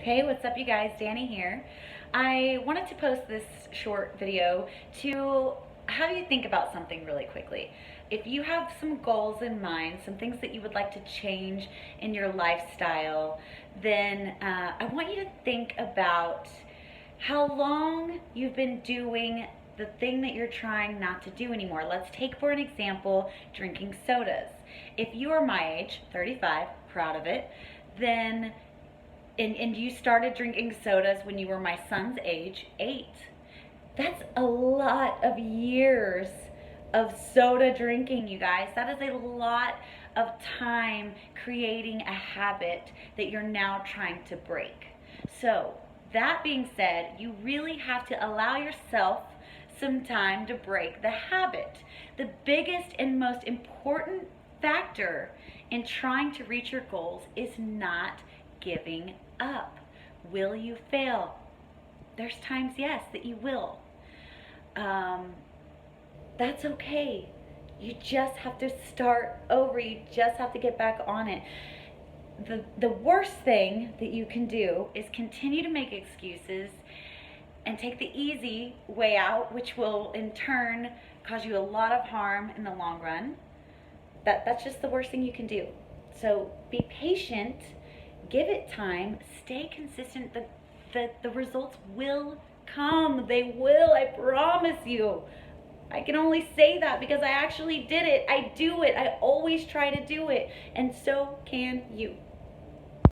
Hey, what's up you guys? Dani here. I wanted to post this short video to have you think about something really quickly. If you have some goals in mind, some things that you would like to change in your lifestyle, then I want you to think about how long you've been doing the thing that you're trying not to do anymore. Let's take for an example, drinking sodas. If you are my age, 35, proud of it, then and you started drinking sodas when you were my son's age, 8. That's a lot of years of soda drinking, you guys. That is a lot of time creating a habit that you're now trying to break. So, that being said, you really have to allow yourself some time to break the habit. The biggest and most important factor in trying to reach your goals is not giving up. Will you fail? There's times, yes, that you will. That's okay. You just have to start over. You just have to get back on it. The worst thing that you can do is continue to make excuses and take the easy way out, which will in turn cause you a lot of harm in the long run. That's just the worst thing you can do. So be patient, give it time, stay consistent. The results will come. They will, I promise you. I can only say that because I actually did it. I do it. I always try to do it. And so can you.